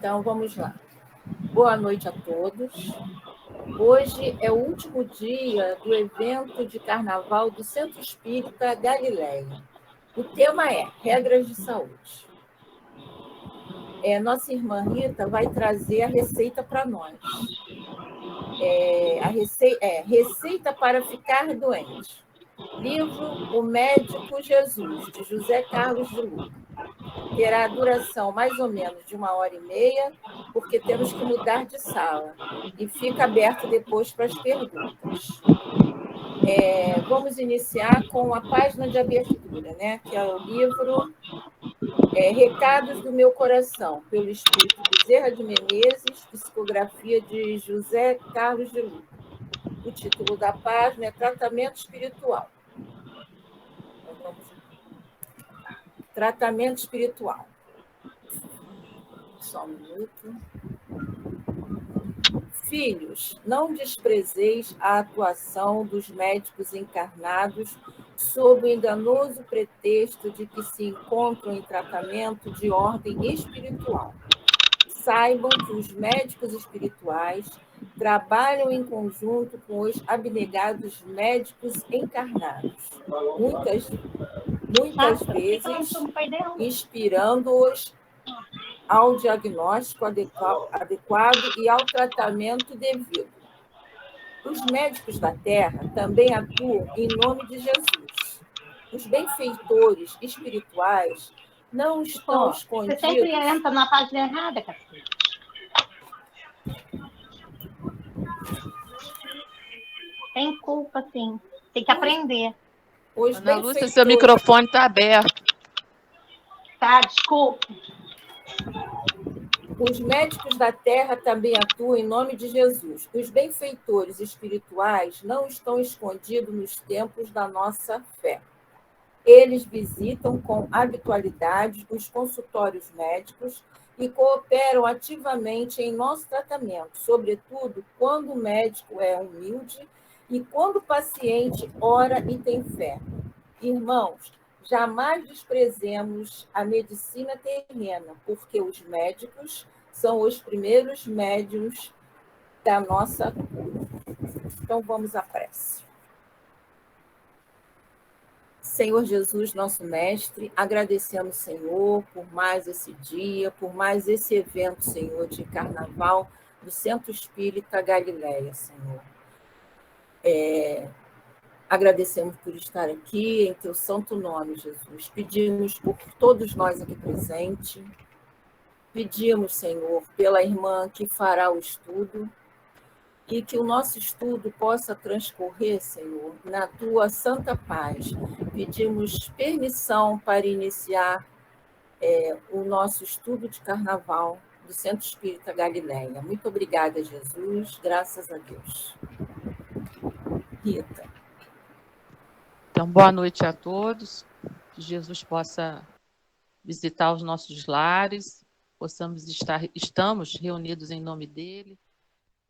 Então, vamos lá. Boa noite a todos. Hoje é o último dia do evento de carnaval do Centro Espírita Galileia. O tema é Regras de Saúde. Nossa irmã Rita vai trazer a receita para nós. Receita para ficar doente. Livro O Médico Jesus, de José Carlos de Luca. Terá duração mais ou menos de 1h30, porque temos que mudar de sala. E fica aberto depois para as perguntas. Vamos iniciar com a página de abertura, né? Que é o livro Recados do Meu Coração, pelo Espírito Bezerra de Menezes, psicografia de José Carlos de Luca. O título da página é Tratamento Espiritual. Então, vamos lá. Tratamento espiritual. Só um minuto. Filhos, não desprezeis a atuação dos médicos encarnados sob o enganoso pretexto de que se encontram em tratamento de ordem espiritual. Saibam que os médicos espirituais trabalham em conjunto com os abnegados médicos encarnados, muitas vezes inspirando-os ao diagnóstico adequado e ao tratamento devido. Os médicos da Terra também atuam em nome de Jesus. Os benfeitores espirituais não estão escondidos... Você sempre entra na página errada, Cacete. Tem culpa, sim. Tem que aprender. Ana Lúcia, seu microfone está aberto. Tá, desculpa. Os médicos da Terra também atuam em nome de Jesus. Os benfeitores espirituais não estão escondidos nos templos da nossa fé. Eles visitam com habitualidade os consultórios médicos e cooperam ativamente em nosso tratamento, sobretudo quando o médico é humilde e quando o paciente ora e tem fé. Irmãos, jamais desprezemos a medicina terrena, porque os médicos são os primeiros médiuns da nossa cura. Então, vamos à prece. Senhor Jesus, nosso Mestre, agradecemos, Senhor, por mais esse dia, por mais esse evento, Senhor, de Carnaval do Centro Espírita Galileia, Senhor. Agradecemos por estar aqui em teu santo nome, Jesus. Pedimos por todos nós aqui presentes. Pedimos, Senhor, pela irmã que fará o estudo e que o nosso estudo possa transcorrer, Senhor, na tua santa paz. Pedimos permissão para iniciar o nosso estudo de carnaval do Centro Espírita Galileia. Muito obrigada, Jesus. Graças a Deus. Rita. Então, boa noite a todos. Que Jesus possa visitar os nossos lares, estamos reunidos em nome dele,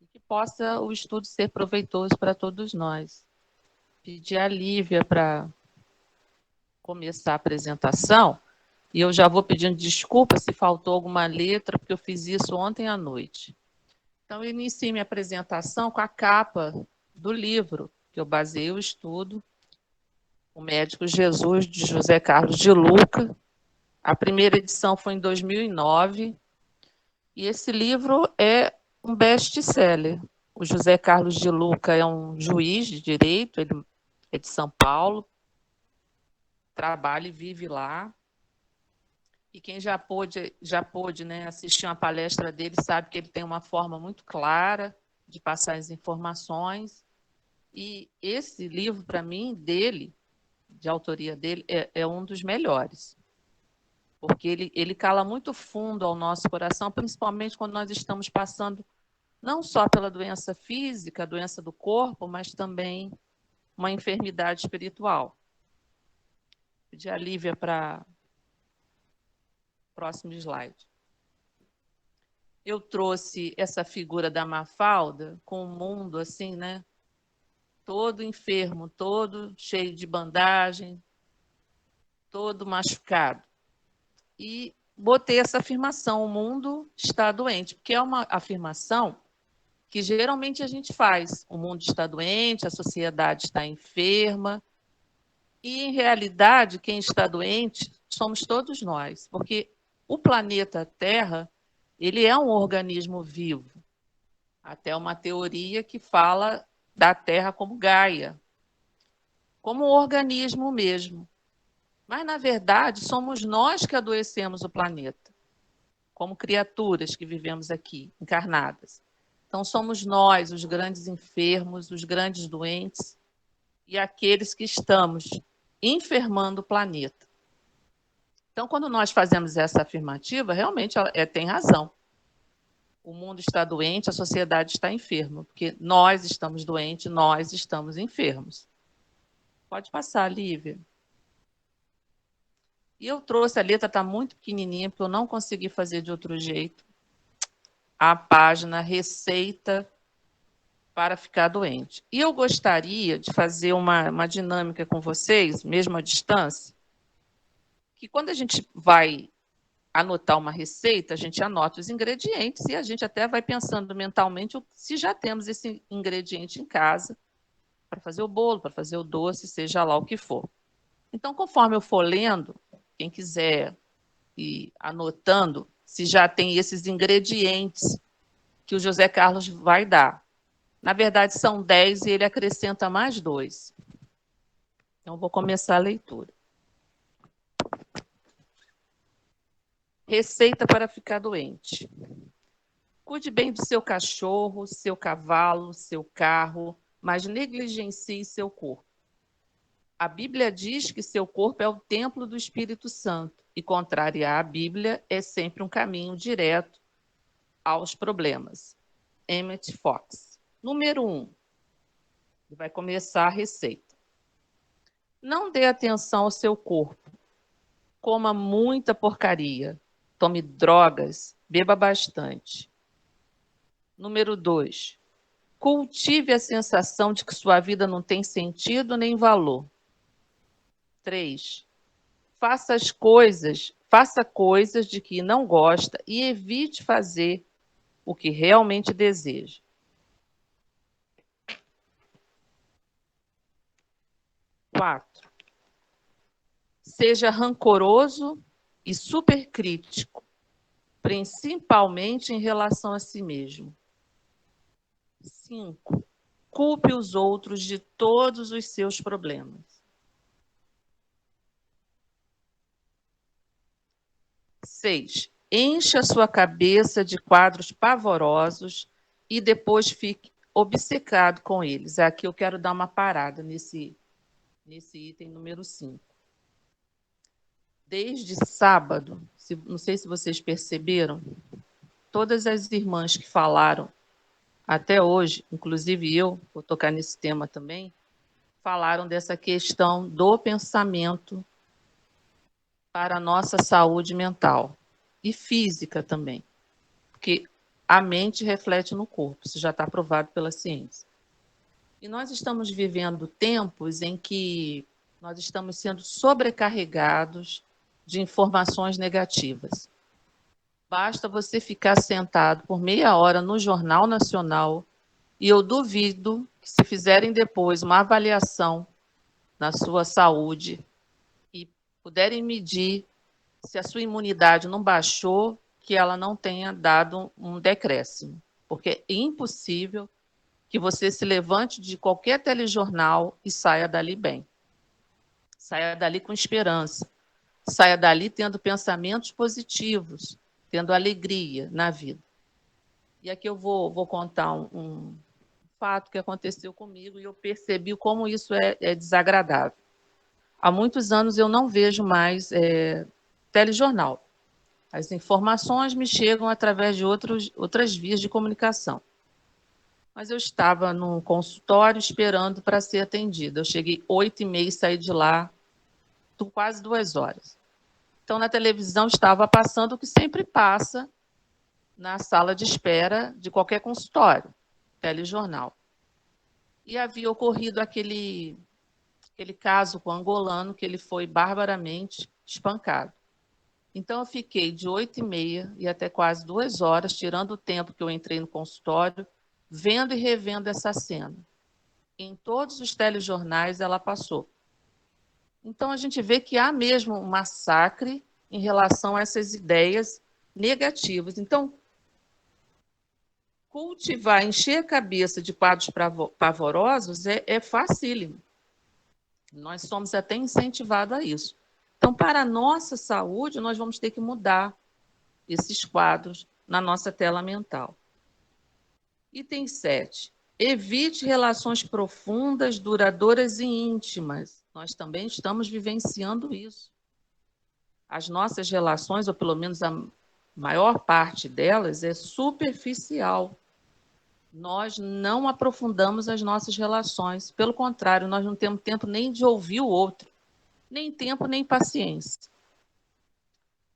e que possa o estudo ser proveitoso para todos nós. Pedir a Lívia para começar a apresentação, e eu já vou pedindo desculpa se faltou alguma letra, porque eu fiz isso ontem à noite. Então, eu iniciei minha apresentação com a capa do livro, que eu baseei o estudo, O Médico Jesus, de José Carlos de Luca. A primeira edição foi em 2009, e esse livro é um best-seller. O José Carlos de Luca é um juiz de direito, ele é de São Paulo, trabalha e vive lá. E quem já pôde, né, assistir uma palestra dele sabe que ele tem uma forma muito clara de passar as informações. E esse livro, para mim, dele, de autoria dele, é um dos melhores, porque ele cala muito fundo ao nosso coração, principalmente quando nós estamos passando não só pela doença física, a doença do corpo, mas também uma enfermidade espiritual. Vou pedir a Lívia para o próximo slide. Eu trouxe essa figura da Mafalda com o mundo assim, né? Todo enfermo, todo cheio de bandagem, todo machucado. E botei essa afirmação: o mundo está doente, porque é uma afirmação que geralmente a gente faz. O mundo está doente, a sociedade está enferma, e, em realidade, quem está doente somos todos nós, porque o planeta Terra, ele é um organismo vivo. Até uma teoria que fala da Terra como Gaia, como um organismo mesmo. Mas, na verdade, somos nós que adoecemos o planeta, como criaturas que vivemos aqui, encarnadas. Então, somos nós os grandes enfermos, os grandes doentes e aqueles que estamos enfermando o planeta. Então, quando nós fazemos essa afirmativa, realmente tem razão. O mundo está doente, a sociedade está enferma, porque nós estamos doentes, nós estamos enfermos. Pode passar, Lívia. E eu trouxe, a letra está muito pequenininha, porque eu não consegui fazer de outro jeito. A página Receita para ficar doente. E eu gostaria de fazer uma dinâmica com vocês, mesmo à distância, que quando a gente vai anotar uma receita, a gente anota os ingredientes e a gente até vai pensando mentalmente se já temos esse ingrediente em casa para fazer o bolo, para fazer o doce, seja lá o que for. Então, conforme eu for lendo, quem quiser ir anotando se já tem esses ingredientes que o José Carlos vai dar. Na verdade, são 10 e ele acrescenta mais 2. Então, vou começar a leitura. Receita para ficar doente. Cuide bem do seu cachorro, seu cavalo, seu carro, mas negligencie seu corpo. A Bíblia diz que seu corpo é o templo do Espírito Santo e, contrariar a Bíblia, é sempre um caminho direto aos problemas. Emmett Fox. Número 1. Vai começar a receita. Não dê atenção ao seu corpo. Coma muita porcaria. Tome drogas. Beba bastante. Número 2. Cultive a sensação de que sua vida não tem sentido nem valor. 3. Faça coisas de que não gosta e evite fazer o que realmente deseja. 4. Seja rancoroso e supercrítico, principalmente em relação a si mesmo. 5. Culpe os outros de todos os seus problemas. 6. Encha sua cabeça de quadros pavorosos e depois fique obcecado com eles. Aqui eu quero dar uma parada nesse item número 5. Desde sábado, não sei se vocês perceberam, todas as irmãs que falaram até hoje, inclusive eu, vou tocar nesse tema também, falaram dessa questão do pensamento para a nossa saúde mental e física também, porque a mente reflete no corpo, isso já está provado pela ciência. E nós estamos vivendo tempos em que nós estamos sendo sobrecarregados de informações negativas. Basta você ficar sentado por meia hora no Jornal Nacional e eu duvido que, se fizerem depois uma avaliação na sua saúde e puderem medir se a sua imunidade não baixou, que ela não tenha dado um decréscimo. Porque é impossível que você se levante de qualquer telejornal e saia dali bem. Saia dali com esperança. Saia dali tendo pensamentos positivos, tendo alegria na vida. E aqui eu vou contar um fato que aconteceu comigo e eu percebi como isso é desagradável. Há muitos anos eu não vejo mais telejornal. As informações me chegam através de outras vias de comunicação. Mas eu estava num consultório esperando para ser atendida. Eu cheguei 8h30 e saí de lá quase 2 horas. Então, na televisão estava passando o que sempre passa na sala de espera de qualquer consultório, telejornal. E havia ocorrido aquele caso com o angolano, que ele foi barbaramente espancado. Então, eu fiquei de 8h30 e até quase 2 horas, tirando o tempo que eu entrei no consultório, vendo e revendo essa cena. Em todos os telejornais ela passou. Então, a gente vê que há mesmo um massacre em relação a essas ideias negativas. Então, cultivar, encher a cabeça de quadros pavorosos é facílimo. Nós somos até incentivados a isso. Então, para a nossa saúde, nós vamos ter que mudar esses quadros na nossa tela mental. Item 7. Evite relações profundas, duradouras e íntimas. Nós também estamos vivenciando isso. As nossas relações, ou pelo menos a maior parte delas, é superficial. Nós não aprofundamos as nossas relações. Pelo contrário, nós não temos tempo nem de ouvir o outro. Nem tempo, nem paciência.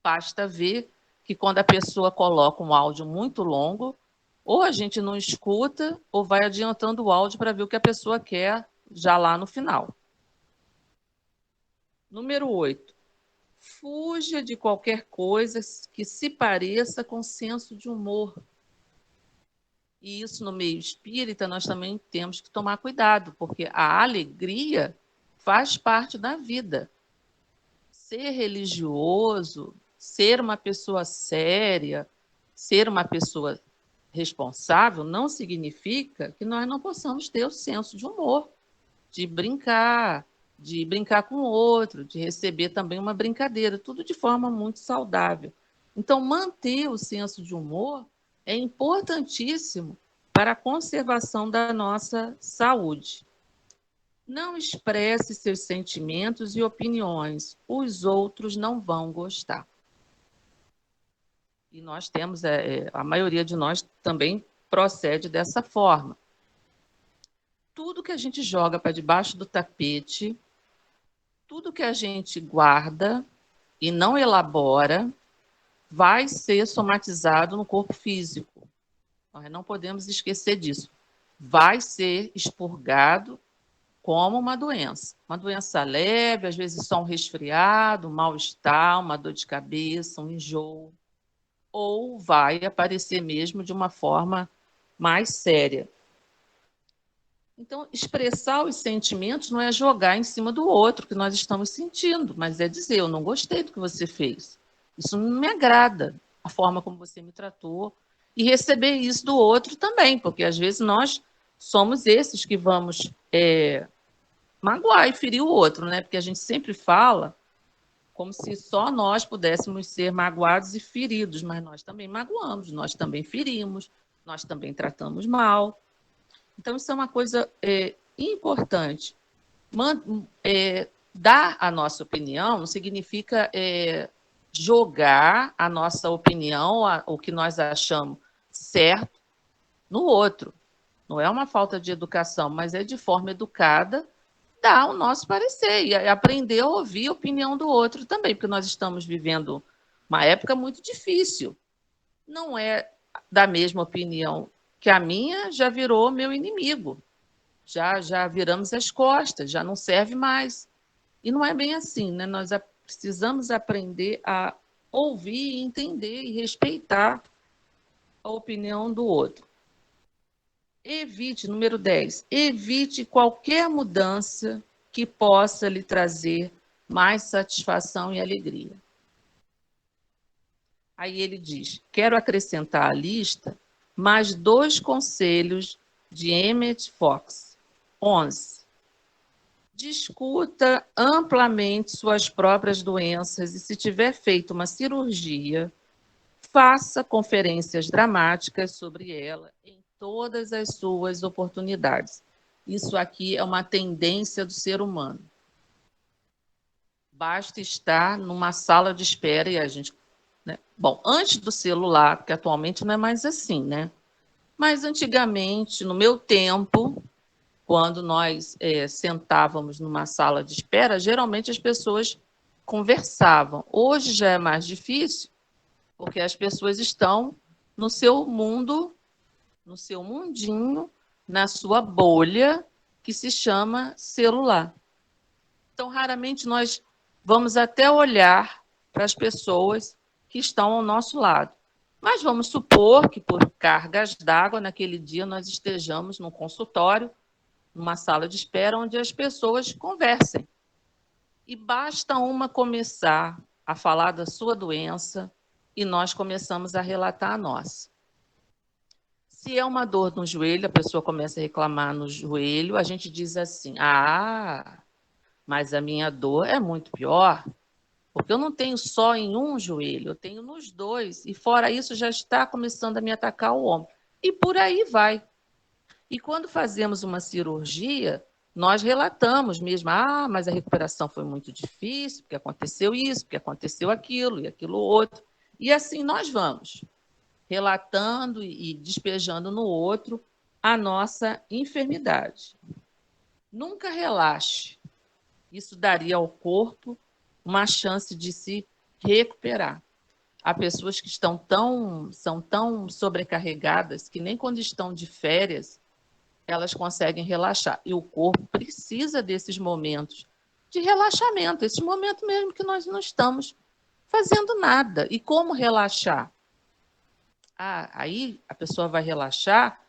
Basta ver que quando a pessoa coloca um áudio muito longo, ou a gente não escuta, ou vai adiantando o áudio para ver o que a pessoa quer já lá no final. Número 8. Fuja de qualquer coisa que se pareça com senso de humor. E isso no meio espírita nós também temos que tomar cuidado, porque a alegria faz parte da vida. Ser religioso, ser uma pessoa séria, ser uma pessoa responsável, não significa que nós não possamos ter o senso de humor, de brincar com o outro, de receber também uma brincadeira, tudo de forma muito saudável. Então, manter o senso de humor é importantíssimo para a conservação da nossa saúde. Não expresse seus sentimentos e opiniões, os outros não vão gostar. E nós temos, a maioria de nós também procede dessa forma. Tudo que a gente joga para debaixo do tapete, tudo que a gente guarda e não elabora, vai ser somatizado no corpo físico. Nós não podemos esquecer disso. Vai ser expurgado como uma doença leve, às vezes só um resfriado, um mal-estar, uma dor de cabeça, um enjoo, ou vai aparecer mesmo de uma forma mais séria. Então, expressar os sentimentos não é jogar em cima do outro que nós estamos sentindo, mas é dizer, eu não gostei do que você fez. Isso não me agrada, a forma como você me tratou, e receber isso do outro também, porque às vezes nós somos esses que vamos magoar e ferir o outro, né? Porque a gente sempre fala como se só nós pudéssemos ser magoados e feridos, mas nós também magoamos, nós também ferimos, nós também tratamos mal. Então, isso é uma coisa importante. Dar a nossa opinião não significa jogar a nossa opinião, o que nós achamos certo, no outro. Não é uma falta de educação, mas é de forma educada dar o nosso parecer e aprender a ouvir a opinião do outro também, porque nós estamos vivendo uma época muito difícil. Não é da mesma opinião que a minha, já virou meu inimigo. Já viramos as costas, já não serve mais. E não é bem assim, né? Nós precisamos aprender a ouvir, entender e respeitar a opinião do outro. Evite, número 10, evite qualquer mudança que possa lhe trazer mais satisfação e alegria. Aí ele diz, quero acrescentar à lista mais 2 conselhos de Emmett Fox. 11. Discuta amplamente suas próprias doenças e, se tiver feito uma cirurgia, faça conferências dramáticas sobre ela em todas as suas oportunidades. Isso aqui é uma tendência do ser humano. Basta estar numa sala de espera e a gente... né? Bom, antes do celular, porque atualmente não é mais assim, né? Mas antigamente, no meu tempo, quando nós sentávamos numa sala de espera, geralmente as pessoas conversavam. Hoje já é mais difícil, porque as pessoas estão no seu mundo, no seu mundinho, na sua bolha, que se chama celular. Então, raramente nós vamos até olhar para as pessoas que estão ao nosso lado. Mas vamos supor que, por cargas d'água, naquele dia nós estejamos num consultório, numa sala de espera, onde as pessoas conversem. E basta uma começar a falar da sua doença e nós começamos a relatar a nossa. Se é uma dor no joelho, a pessoa começa a reclamar no joelho, a gente diz assim: mas a minha dor é muito pior, porque eu não tenho só em um joelho, eu tenho nos dois, e fora isso já está começando a me atacar o ombro. E por aí vai. E quando fazemos uma cirurgia, nós relatamos mesmo: mas a recuperação foi muito difícil, porque aconteceu isso, porque aconteceu aquilo e aquilo outro. E assim nós vamos, relatando e despejando no outro a nossa enfermidade. Nunca relaxe. Isso daria ao corpo uma chance de se recuperar. Há pessoas que são tão sobrecarregadas que nem quando estão de férias elas conseguem relaxar. E o corpo precisa desses momentos de relaxamento, esse momento mesmo que nós não estamos fazendo nada. E como relaxar? Aí a pessoa vai relaxar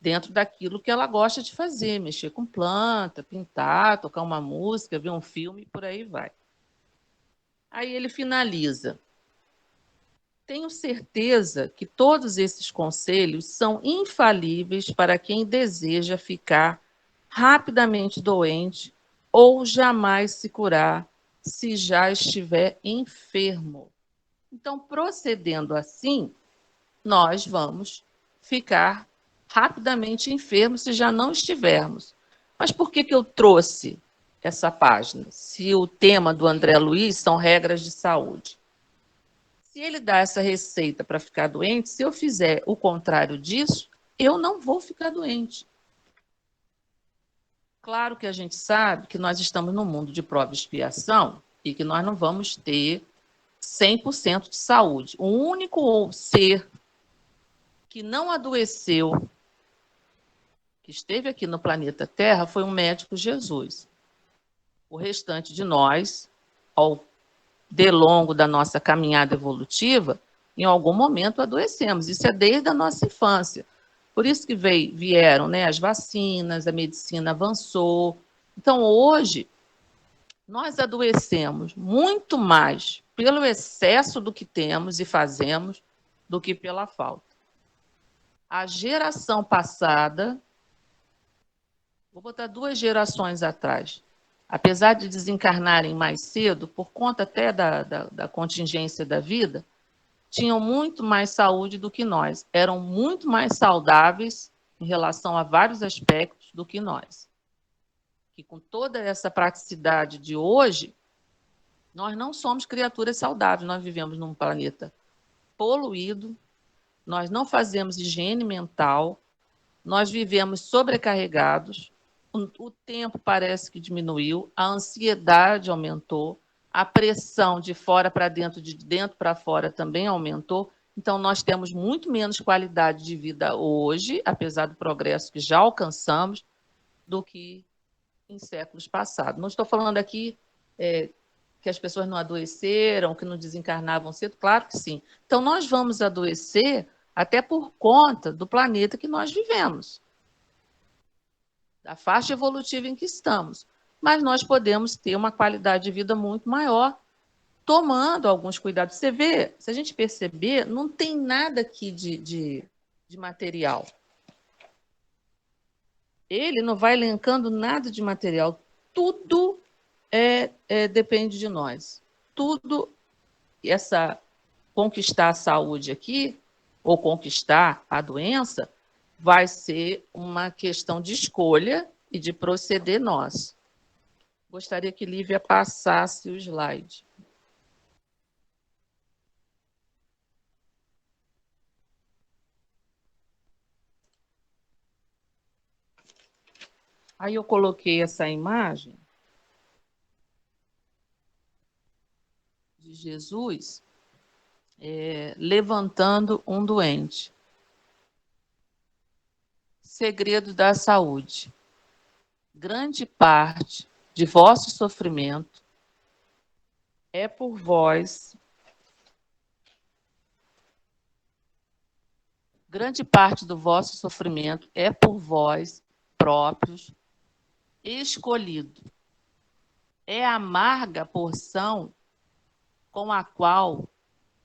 dentro daquilo que ela gosta de fazer, mexer com planta, pintar, tocar uma música, ver um filme e por aí vai. Aí ele finaliza: tenho certeza que todos esses conselhos são infalíveis para quem deseja ficar rapidamente doente ou jamais se curar se já estiver enfermo. Então, procedendo assim, nós vamos ficar rapidamente enfermos se já não estivermos. Mas por que eu trouxe essa página? Se o tema do André Luiz são regras de saúde. Se ele dá essa receita para ficar doente, se eu fizer o contrário disso, eu não vou ficar doente. Claro que a gente sabe que nós estamos num mundo de prova e expiação e que nós não vamos ter 100% de saúde. O único ser que não adoeceu, que esteve aqui no planeta Terra, foi um médico, Jesus. O restante de nós, ao longo da nossa caminhada evolutiva, em algum momento adoecemos. Isso é desde a nossa infância. Por isso que vieram, né, as vacinas, a medicina avançou. Então, hoje, nós adoecemos muito mais pelo excesso do que temos e fazemos do que pela falta. A geração passada, vou botar 2 gerações atrás, apesar de desencarnarem mais cedo, por conta até da contingência da vida, tinham muito mais saúde do que nós. Eram muito mais saudáveis em relação a vários aspectos do que nós. E com toda essa praticidade de hoje, nós não somos criaturas saudáveis. Nós vivemos num planeta poluído, nós não fazemos higiene mental, nós vivemos sobrecarregados, o tempo parece que diminuiu, a ansiedade aumentou, a pressão de fora para dentro, de dentro para fora também aumentou. Então, nós temos muito menos qualidade de vida hoje, apesar do progresso que já alcançamos, do que em séculos passados. Não estou falando aqui que as pessoas não adoeceram, que não desencarnavam cedo, claro que sim. Então, nós vamos adoecer até por conta do planeta que nós vivemos, da faixa evolutiva em que estamos. Mas nós podemos ter uma qualidade de vida muito maior, tomando alguns cuidados. Você vê, se a gente perceber, não tem nada aqui de material. Ele não vai elencando nada de material. Tudo depende de nós. Tudo, conquistar a saúde aqui, ou conquistar a doença, vai ser uma questão de escolha e de proceder nós. Gostaria que Lívia passasse o slide. Aí eu coloquei essa imagem de Jesus levantando um doente. Segredo da saúde. Grande parte de vosso sofrimento é por vós grande parte do vosso sofrimento é por vós próprios escolhido. É a amarga porção com a qual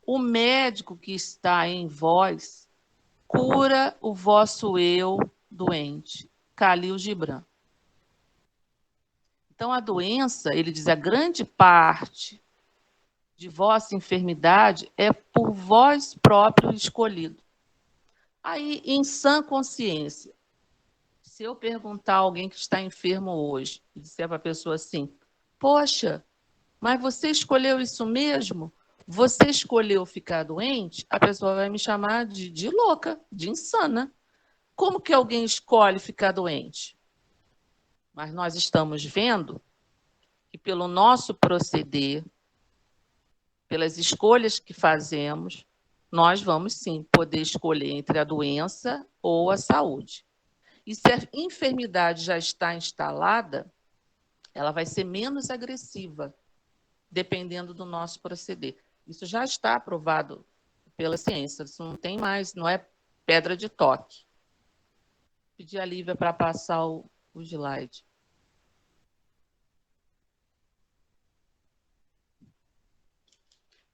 o médico que está em vós cura o vosso eu doente. Khalil Gibran. Então, a doença, ele diz, a grande parte de vossa enfermidade é por vós próprio escolhido. Aí, em sã consciência, se eu perguntar a alguém que está enfermo hoje, e disser para a pessoa assim, poxa, mas você escolheu isso mesmo? Você escolheu ficar doente? A pessoa vai me chamar de louca, de insana. Como que alguém escolhe ficar doente? Mas nós estamos vendo que pelo nosso proceder, pelas escolhas que fazemos, nós vamos sim poder escolher entre a doença ou a saúde. E se a enfermidade já está instalada, ela vai ser menos agressiva, dependendo do nosso proceder. Isso já está aprovado pela ciência, isso não tem mais, não é pedra de toque. Pedir a Lívia para passar o slide.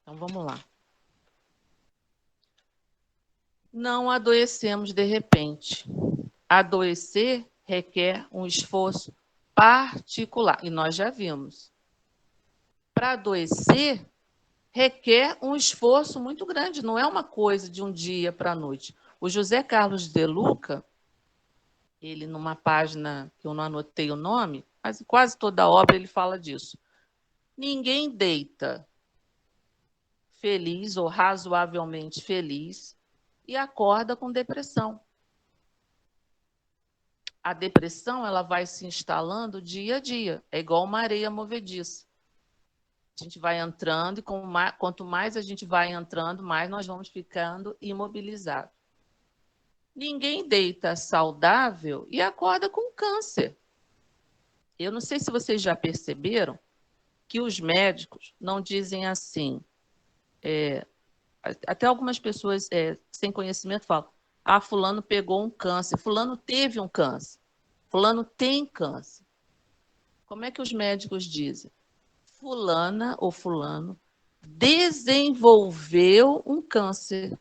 Então, vamos lá. Não adoecemos de repente. Adoecer requer um esforço particular, e nós já vimos. Para adoecer, requer um esforço muito grande, não é uma coisa de um dia para a noite. O José Carlos de Luca, ele numa página que eu não anotei o nome, mas em quase toda a obra ele fala disso. Ninguém deita feliz ou razoavelmente feliz e acorda com depressão. A depressão ela vai se instalando dia a dia, é igual uma areia movediça. A gente vai entrando e quanto mais a gente vai entrando, mais nós vamos ficando imobilizados. Ninguém deita saudável e acorda com câncer. Eu não sei se vocês já perceberam que os médicos não dizem assim. Até algumas pessoas sem conhecimento falam: ah, fulano pegou um câncer, fulano teve um câncer, fulano tem câncer. Como é que os médicos dizem? Fulana ou fulano desenvolveu um câncer.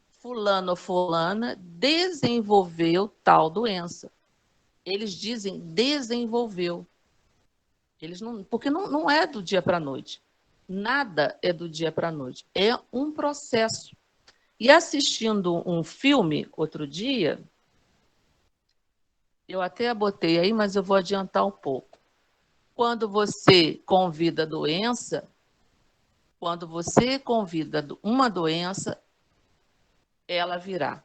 Fulano ou fulana desenvolveu tal doença. Eles dizem desenvolveu. Eles não, porque não é do dia para a noite. Nada é do dia para a noite. É um processo. E assistindo um filme outro dia, eu até botei aí, mas eu vou adiantar um pouco. Quando você convida a doença, quando você convida uma doença, ela virá.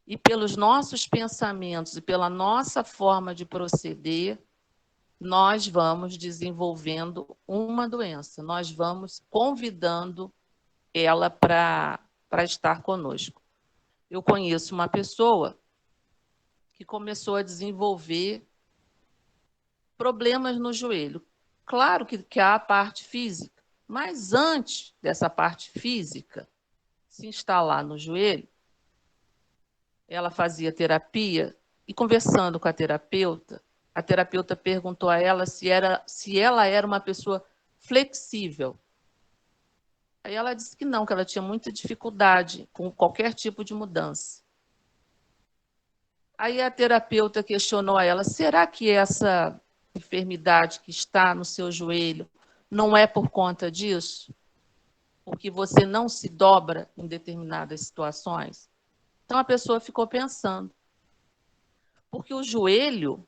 E pelos nossos pensamentos e pela nossa forma de proceder, nós vamos desenvolvendo uma doença, nós vamos convidando ela para estar conosco. Eu conheço uma pessoa que começou a desenvolver problemas no joelho. Claro que há a parte física, mas antes dessa parte física se instalar no joelho, ela fazia terapia e, conversando com a terapeuta perguntou a ela se ela era uma pessoa flexível. Aí ela disse que não, que ela tinha muita dificuldade com qualquer tipo de mudança. Aí a terapeuta questionou a ela: será que essa enfermidade que está no seu joelho não é por conta disso? Porque você não se dobra em determinadas situações? Então a pessoa ficou pensando. Porque o joelho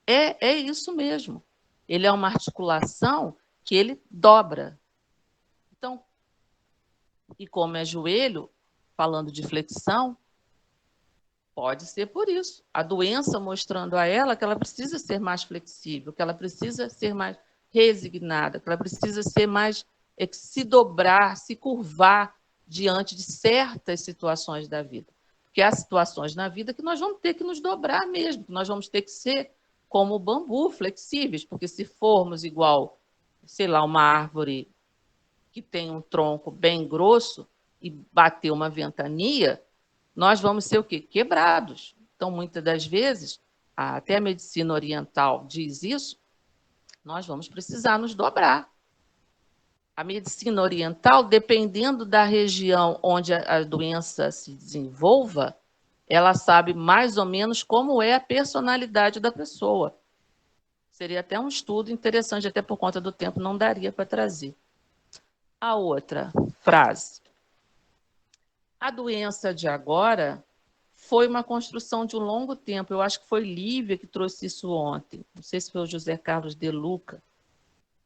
é isso mesmo. Ele é uma articulação que ele dobra. Então, e como é joelho, falando de flexão, pode ser por isso. A doença mostrando a ela que ela precisa ser mais flexível, que ela precisa ser mais resignada, que ela precisa ser mais, se dobrar, se curvar diante de certas situações da vida. Porque há situações na vida que nós vamos ter que nos dobrar mesmo, que nós vamos ter que ser como o bambu, flexíveis, porque se formos igual, sei lá, uma árvore que tem um tronco bem grosso, e bater uma ventania, nós vamos ser o quê? Quebrados. Então, muitas das vezes, até a medicina oriental diz isso, nós vamos precisar nos dobrar. A medicina oriental, dependendo da região onde a doença se desenvolva, ela sabe mais ou menos como é a personalidade da pessoa. Seria até um estudo interessante, até por conta do tempo não daria para trazer. A outra frase. A doença de agora foi uma construção de um longo tempo. Eu acho que foi Lívia que trouxe isso ontem. Não sei se foi o José Carlos de Luca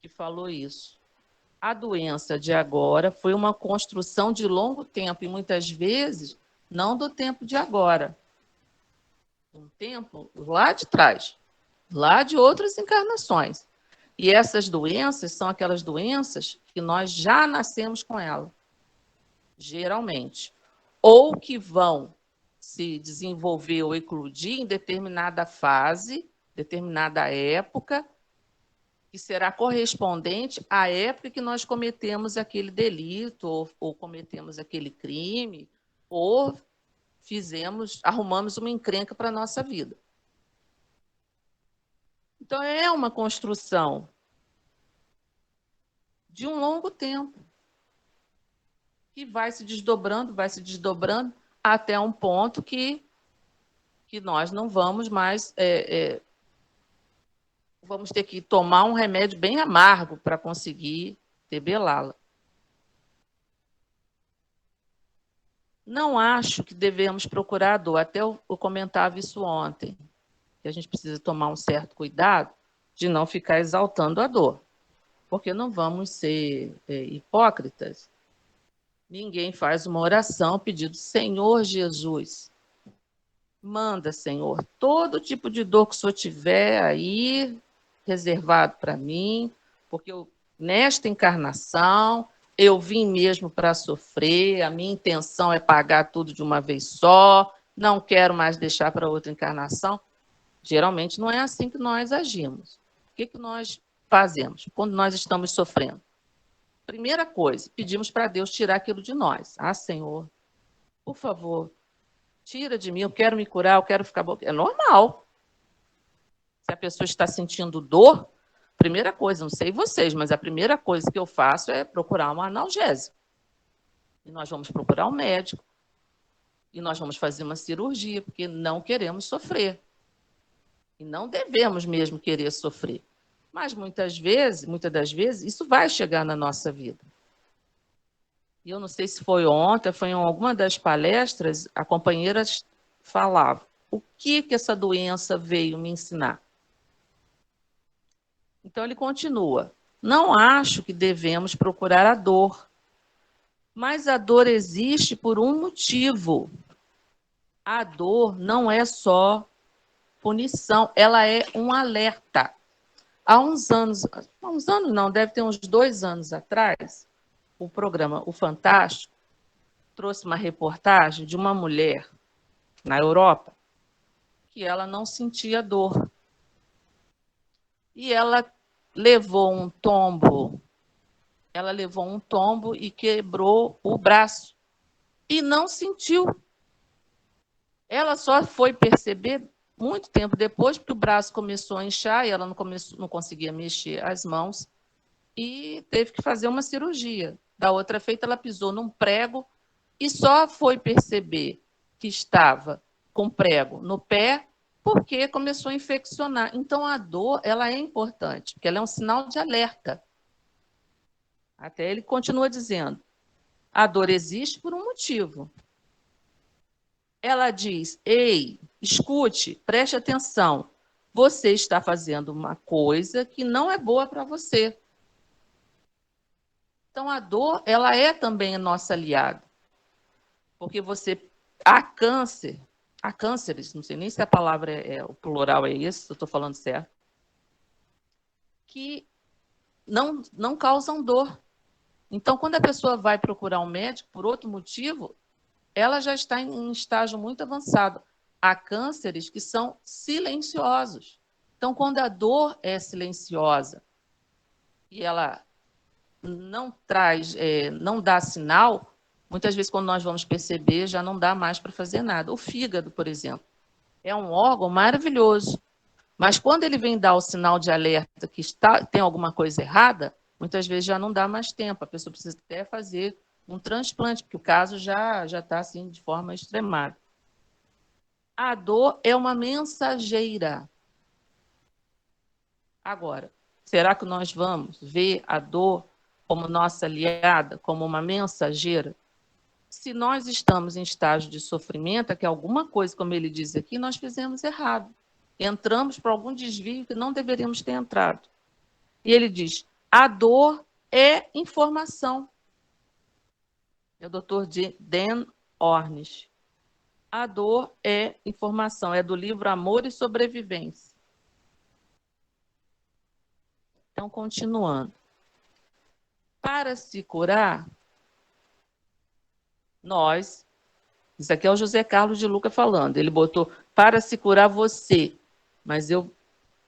que falou isso. A doença de agora foi uma construção de longo tempo, e muitas vezes não do tempo de agora. Um tempo lá de trás, lá de outras encarnações. E essas doenças são aquelas doenças que nós já nascemos com ela, geralmente. Ou que vão se desenvolver ou eclodir em determinada fase, determinada época, que será correspondente à época que nós cometemos aquele delito, ou cometemos aquele crime, ou arrumamos uma encrenca para a nossa vida. Então, é uma construção de um longo tempo, que vai se desdobrando, até um ponto que nós não vamos mais... vamos ter que tomar um remédio bem amargo para conseguir debelá-la. Não acho que devemos procurar a dor. Até eu comentava isso ontem, que a gente precisa tomar um certo cuidado de não ficar exaltando a dor, porque não vamos ser hipócritas. Ninguém faz uma oração pedindo: Senhor Jesus, manda, Senhor, todo tipo de dor que o Senhor tiver aí reservado para mim, porque nesta encarnação eu vim mesmo para sofrer, a minha intenção é pagar tudo de uma vez só, não quero mais deixar para outra encarnação. Geralmente não é assim que nós agimos. O que nós fazemos quando nós estamos sofrendo? Primeira coisa, pedimos para Deus tirar aquilo de nós. Ah, Senhor, por favor, tira de mim, eu quero me curar, eu quero ficar boa. É normal. Se a pessoa está sentindo dor, primeira coisa, não sei vocês, mas a primeira coisa que eu faço é procurar um analgésico. E nós vamos procurar um médico. E nós vamos fazer uma cirurgia, porque não queremos sofrer. E não devemos mesmo querer sofrer. Mas muitas das vezes, isso vai chegar na nossa vida. E eu não sei se foi ontem, foi em alguma das palestras, a companheira falava: o que essa doença veio me ensinar? Então ele continua: não acho que devemos procurar a dor, mas a dor existe por um motivo. A dor não é só punição, ela é um alerta. Há uns anos não, deve ter uns 2 anos atrás, o programa O Fantástico trouxe uma reportagem de uma mulher na Europa que ela não sentia dor. E ela levou um tombo e quebrou o braço. E não sentiu. Ela só foi perceber muito tempo depois, porque o braço começou a inchar e ela não conseguia mexer as mãos e teve que fazer uma cirurgia. Da outra feita, ela pisou num prego e só foi perceber que estava com prego no pé porque começou a infeccionar. Então, a dor ela é importante, porque ela é um sinal de alerta. Até ele continua dizendo: a dor existe por um motivo. Ela diz: ei, escute, preste atenção. Você está fazendo uma coisa que não é boa para você. Então, a dor ela é também nossa aliada. Porque há cânceres, não sei nem se a palavra o plural é esse, se eu estou falando certo, que não causam dor. Então, quando a pessoa vai procurar um médico por outro motivo, ela já está em um estágio muito avançado. Há cânceres que são silenciosos. Então, quando a dor é silenciosa e ela não dá sinal, Muitas vezes, quando nós vamos perceber, já não dá mais para fazer nada. O fígado, por exemplo, é um órgão maravilhoso, mas quando ele vem dar o sinal de alerta que tem alguma coisa errada, muitas vezes já não dá mais tempo. A pessoa precisa até fazer um transplante, porque o caso já está assim, de forma extremada. A dor é uma mensageira. Agora, será que nós vamos ver a dor como nossa aliada, como uma mensageira? Se nós estamos em estágio de sofrimento, é que alguma coisa, como ele diz aqui, nós fizemos errado. Entramos por algum desvio que não deveríamos ter entrado. E ele diz, a dor é informação. É o Dr. Dan Ornish. A dor é informação. É do livro Amor e Sobrevivência. Então, continuando. Para se curar, isso aqui é o José Carlos de Luca falando, ele botou para se curar você, mas eu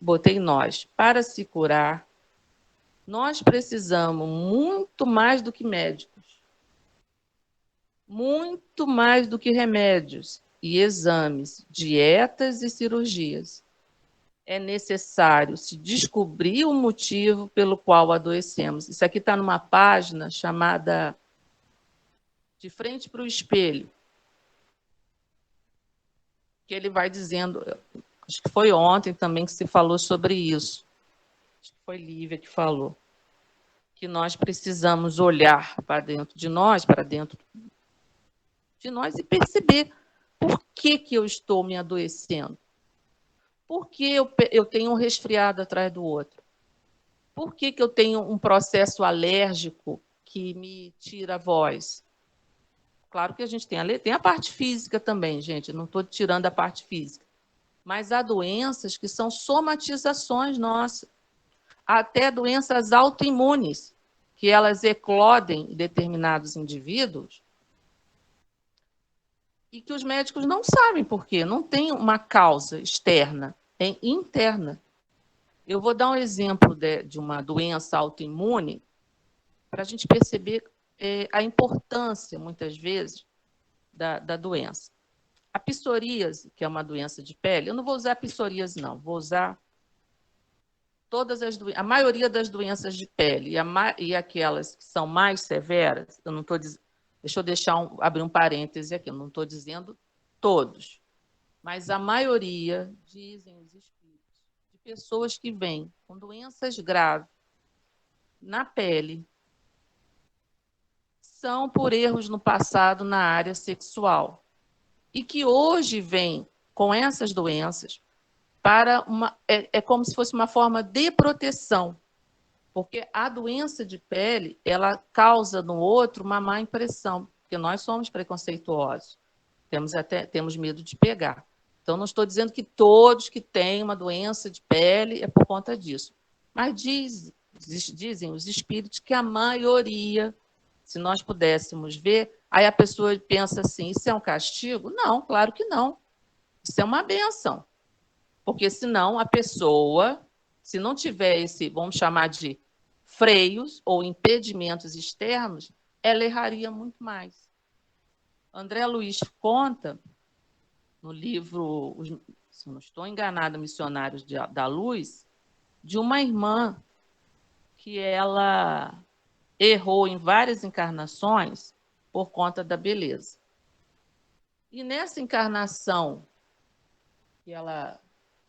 botei nós. Para se curar, nós precisamos muito mais do que médicos, muito mais do que remédios e exames, dietas e cirurgias. É necessário se descobrir o motivo pelo qual adoecemos. Isso aqui está numa página chamada De Frente para o Espelho, que ele vai dizendo, acho que foi ontem também que se falou sobre isso, acho que foi Lívia que falou, que nós precisamos olhar para dentro de nós e perceber por que eu estou me adoecendo, por que eu tenho um resfriado atrás do outro, por que eu tenho um processo alérgico que me tira a voz. Claro que a gente tem a parte física também, gente, não estou tirando a parte física. Mas há doenças que são somatizações nossas, até doenças autoimunes, que elas eclodem em determinados indivíduos e que os médicos não sabem por quê, não tem uma causa externa, é interna. Eu vou dar um exemplo de uma doença autoimune para a gente perceber a importância, muitas vezes, da doença. A psoríase, que é uma doença de pele, eu não vou usar psoríase, não, vou usar a maioria das doenças de pele e aquelas que são mais severas, eu não estou dizendo, deixa eu abrir um parêntese aqui, eu não estou dizendo todos, mas a maioria, dizem os espíritos, de pessoas que vêm com doenças graves na pele, são por erros no passado na área sexual e que hoje vêm com essas doenças para como se fosse uma forma de proteção, porque a doença de pele ela causa no outro uma má impressão, porque nós somos preconceituosos, temos medo de pegar. Então não estou dizendo que todos que têm uma doença de pele é por conta disso, mas dizem os espíritos que a maioria, se nós pudéssemos ver, aí a pessoa pensa assim, isso é um castigo? Não, claro que não. Isso é uma bênção. Porque senão a pessoa, se não tiver vamos chamar de freios ou impedimentos externos, ela erraria muito mais. André Luiz conta, no livro, se não estou enganada, Missionários da Luz, de uma irmã que ela errou em várias encarnações por conta da beleza. E nessa encarnação que ela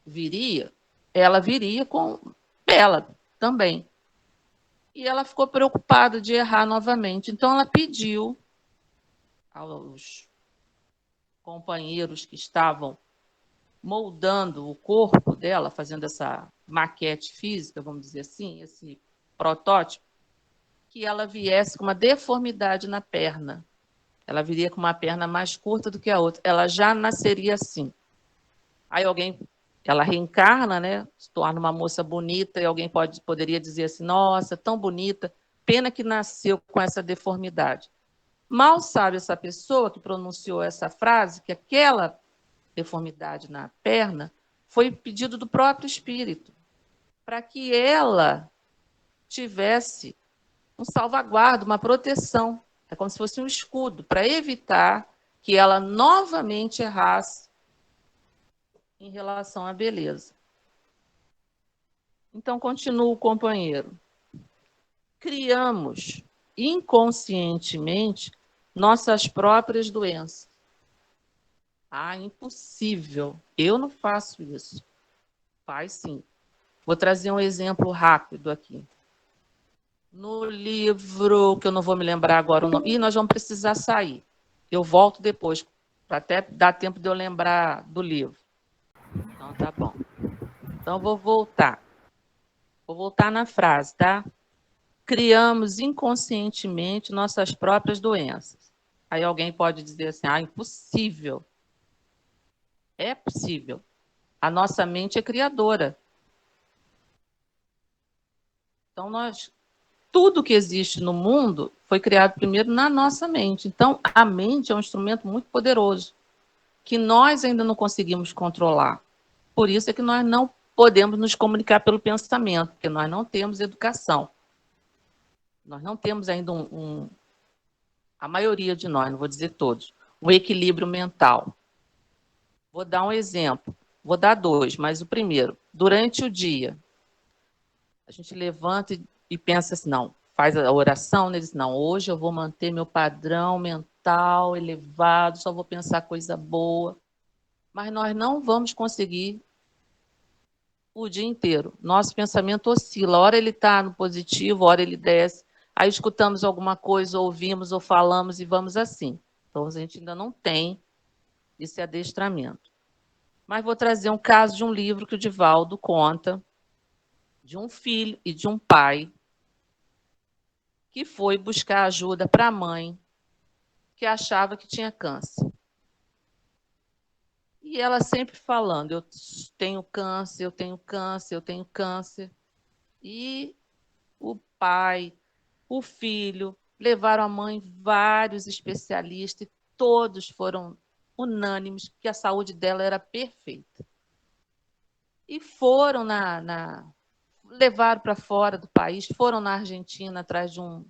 viria com bela também. E ela ficou preocupada de errar novamente. Então, ela pediu aos companheiros que estavam moldando o corpo dela, fazendo essa maquete física, vamos dizer assim, esse protótipo, que ela viesse com uma deformidade na perna. Ela viria com uma perna mais curta do que a outra. Ela já nasceria assim. Aí ela reencarna, né? Se torna uma moça bonita e alguém poderia dizer assim, nossa, tão bonita, pena que nasceu com essa deformidade. Mal sabe essa pessoa que pronunciou essa frase, que aquela deformidade na perna foi pedido do próprio espírito, para que ela tivesse um salvaguarda, uma proteção. É como se fosse um escudo para evitar que ela novamente errasse em relação à beleza. Então, continua o companheiro. Criamos inconscientemente nossas próprias doenças. Ah, impossível. Eu não faço isso. Faz sim. Vou trazer um exemplo rápido aqui. No livro, que eu não vou me lembrar agora o nome. Ih, nós vamos precisar sair. Eu volto depois, para até dar tempo de eu lembrar do livro. Então, tá bom. Então, vou voltar. Vou voltar na frase, tá? Criamos inconscientemente nossas próprias doenças. Aí alguém pode dizer assim, ah, impossível. É possível. A nossa mente é criadora. Então, tudo que existe no mundo foi criado primeiro na nossa mente. Então, a mente é um instrumento muito poderoso, que nós ainda não conseguimos controlar. Por isso é que nós não podemos nos comunicar pelo pensamento, porque nós não temos educação. Nós não temos ainda a maioria de nós, não vou dizer todos, um equilíbrio mental. Vou dar um exemplo, vou dar dois, mas o primeiro, durante o dia, a gente levanta e pensa assim, não, faz a oração, né? Diz, não, hoje eu vou manter meu padrão mental elevado, só vou pensar coisa boa. Mas nós não vamos conseguir o dia inteiro. Nosso pensamento oscila, hora ele está no positivo, hora ele desce. Aí escutamos alguma coisa, ouvimos ou falamos e vamos assim. Então, a gente ainda não tem esse adestramento. Mas vou trazer um caso de um livro que o Divaldo conta, de um filho e de um pai que foi buscar ajuda para a mãe, que achava que tinha câncer. E ela sempre falando, eu tenho câncer, eu tenho câncer, eu tenho câncer. E o pai, o filho, levaram a mãe vários especialistas e todos foram unânimes que a saúde dela era perfeita. E foram levaram para fora do país, foram na Argentina atrás de um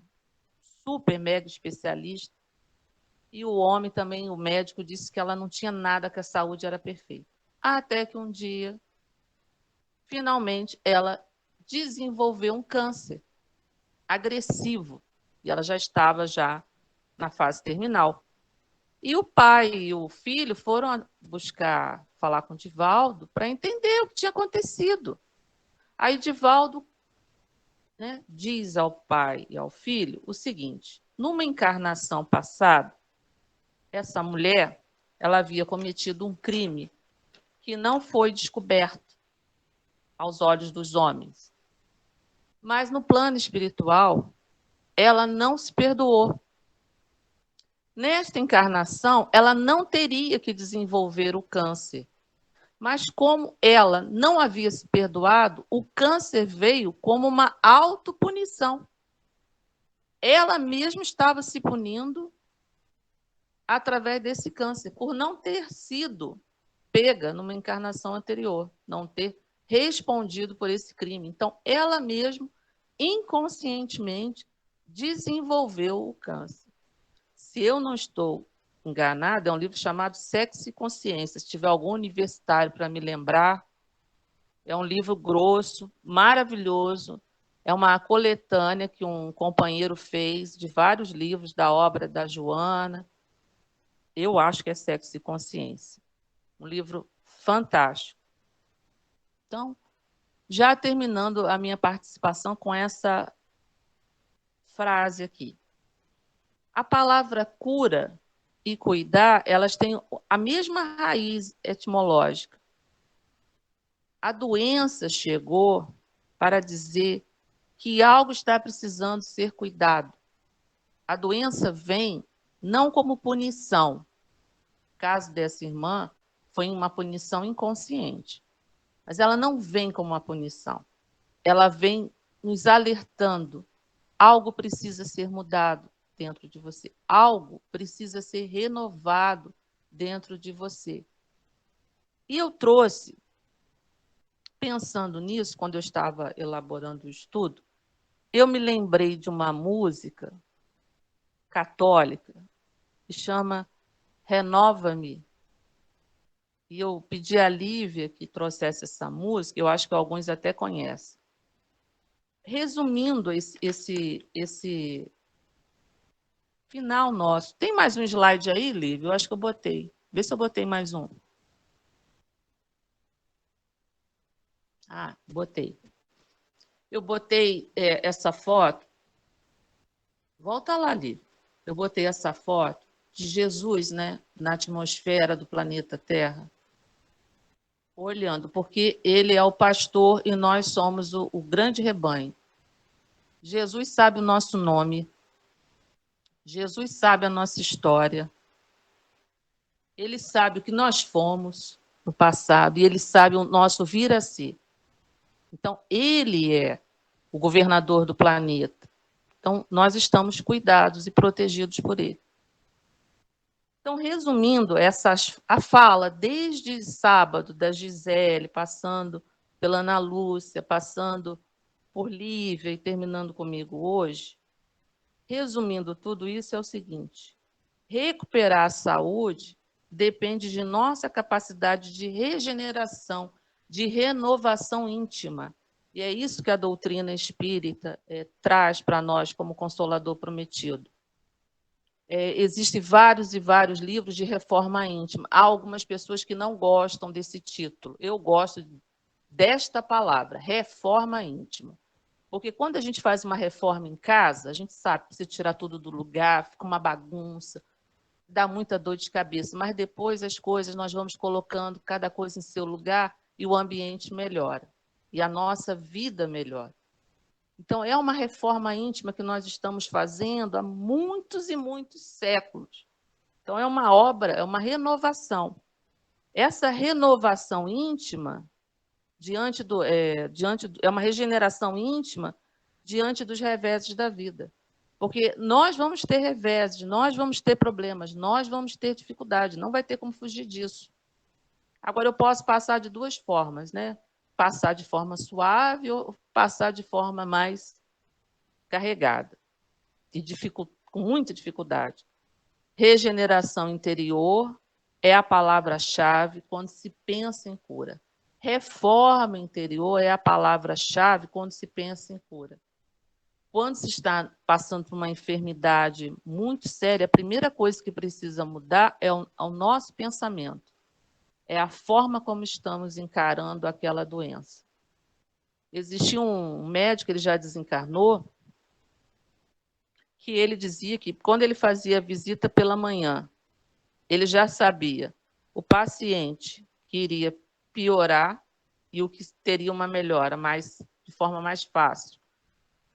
super mega especialista. E o homem também, o médico, disse que ela não tinha nada, que a saúde era perfeita. Até que um dia, finalmente, ela desenvolveu um câncer agressivo. E ela já estava na fase terminal. E o pai e o filho foram buscar falar com o Divaldo para entender o que tinha acontecido. Aí Divaldo, né, diz ao pai e ao filho o seguinte: numa encarnação passada, essa mulher, ela havia cometido um crime que não foi descoberto aos olhos dos homens. Mas no plano espiritual, ela não se perdoou. Nesta encarnação, ela não teria que desenvolver o câncer. Mas como ela não havia se perdoado, o câncer veio como uma autopunição. Ela mesma estava se punindo através desse câncer, por não ter sido pega numa encarnação anterior, não ter respondido por esse crime. Então, ela mesma, inconscientemente, desenvolveu o câncer. Se eu não estou enganada, é um livro chamado Sexo e Consciência. Se tiver algum universitário para me lembrar, é um livro grosso, maravilhoso. É uma coletânea que um companheiro fez de vários livros da obra da Joana. Eu acho que é Sexo e Consciência. Um livro fantástico. Então, já terminando a minha participação com essa frase aqui. A palavra cura e cuidar, elas têm a mesma raiz etimológica. A doença chegou para dizer que algo está precisando ser cuidado. A doença vem não como punição. No caso dessa irmã, foi uma punição inconsciente. Mas ela não vem como uma punição. Ela vem nos alertando. Algo precisa ser mudado dentro de você. Algo precisa ser renovado dentro de você. E eu trouxe, pensando nisso, quando eu estava elaborando o estudo, eu me lembrei de uma música católica que chama Renova-me. E eu pedi a Lívia que trouxesse essa música, eu acho que alguns até conhecem. Resumindo esse final nosso. Tem mais um slide aí, Lívia? Eu acho que eu botei. Vê se eu botei mais um. Ah, botei. Eu botei essa foto. Volta lá, Lívia. Eu botei essa foto de Jesus, né, na atmosfera do planeta Terra, olhando, porque ele é o pastor e nós somos o grande rebanho. Jesus sabe o nosso nome, Jesus sabe a nossa história, ele sabe o que nós fomos no passado e ele sabe o nosso vir a ser. Então, ele é o governador do planeta. Então, nós estamos cuidados e protegidos por ele. Então, resumindo, a fala desde sábado da Gisele, passando pela Ana Lúcia, passando por Lívia e terminando comigo hoje, resumindo tudo isso, é o seguinte: recuperar a saúde depende de nossa capacidade de regeneração, de renovação íntima. E é isso que a doutrina espírita traz para nós como Consolador Prometido. Existem vários e vários livros de reforma íntima. Há algumas pessoas que não gostam desse título. Eu gosto desta palavra, reforma íntima. Porque quando a gente faz uma reforma em casa, a gente sabe que precisa tirar tudo do lugar, fica uma bagunça, dá muita dor de cabeça. Mas depois as coisas nós vamos colocando cada coisa em seu lugar e o ambiente melhora. E a nossa vida melhora. Então, é uma reforma íntima que nós estamos fazendo há muitos e muitos séculos. Então, é uma obra, é uma renovação. Essa renovação íntima, é uma regeneração íntima diante dos reveses da vida. Porque nós vamos ter reveses, nós vamos ter problemas, nós vamos ter dificuldade, não vai ter como fugir disso. Agora, eu posso passar de duas formas, né? Passar de forma suave ou passar de forma mais carregada e com muita dificuldade. Regeneração interior é a palavra-chave quando se pensa em cura. Reforma interior é a palavra-chave quando se pensa em cura. Quando se está passando por uma enfermidade muito séria, a primeira coisa que precisa mudar é o nosso pensamento. É a forma como estamos encarando aquela doença. Existia um médico, ele já desencarnou, que ele dizia que quando ele fazia a visita pela manhã, ele já sabia o paciente que iria piorar e o que teria uma melhora de forma mais fácil.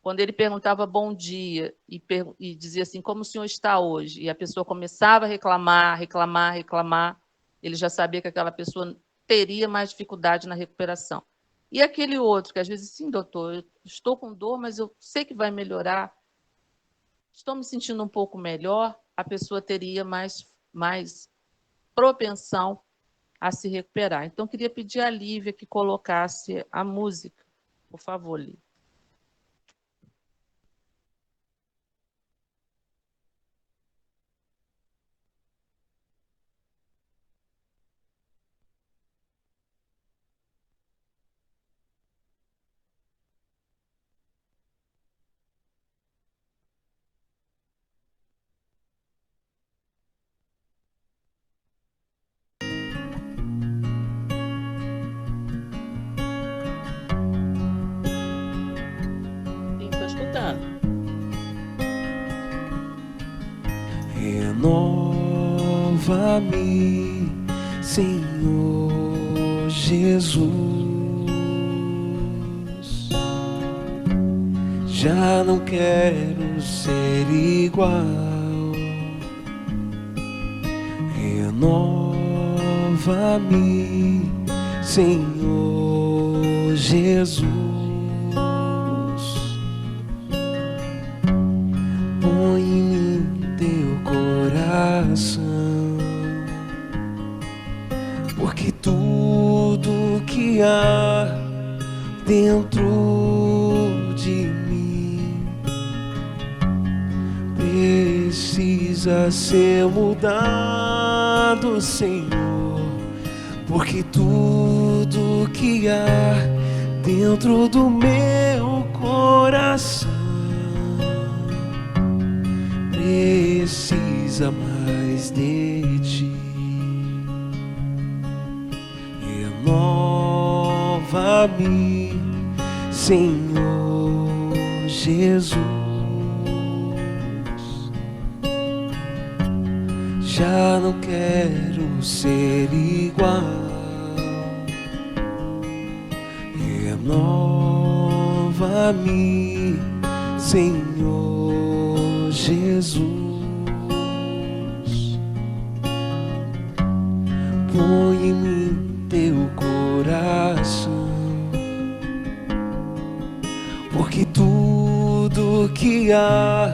Quando ele perguntava bom dia e dizia assim, como o senhor está hoje? E a pessoa começava a reclamar, ele já sabia que aquela pessoa teria mais dificuldade na recuperação. E aquele outro, que às vezes, sim, doutor, eu estou com dor, mas eu sei que vai melhorar, estou me sentindo um pouco melhor, a pessoa teria mais propensão a se recuperar. Então, eu queria pedir à Lívia que colocasse a música. Por favor, Lívia. Estou escutando. Renova-me, Senhor Jesus. Já não quero ser igual. Renova-me, Senhor Jesus. Põe em mim teu coração, porque tudo que há dentro de mim precisa precisa ser mudado, Senhor, porque tudo que há dentro do meu coração precisa mais de ti. Renova-me, Senhor Jesus. Já não quero ser igual. Renova-me, Senhor Jesus. Põe em mim teu coração, porque tudo que há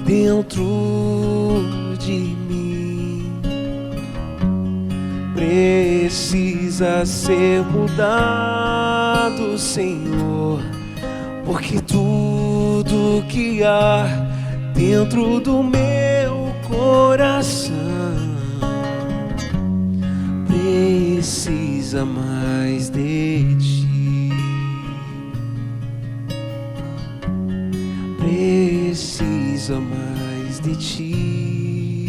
dentro de mim precisa ser mudado, Senhor, porque tudo que há dentro do meu coração precisa mais de ti. Precisa mais de ti.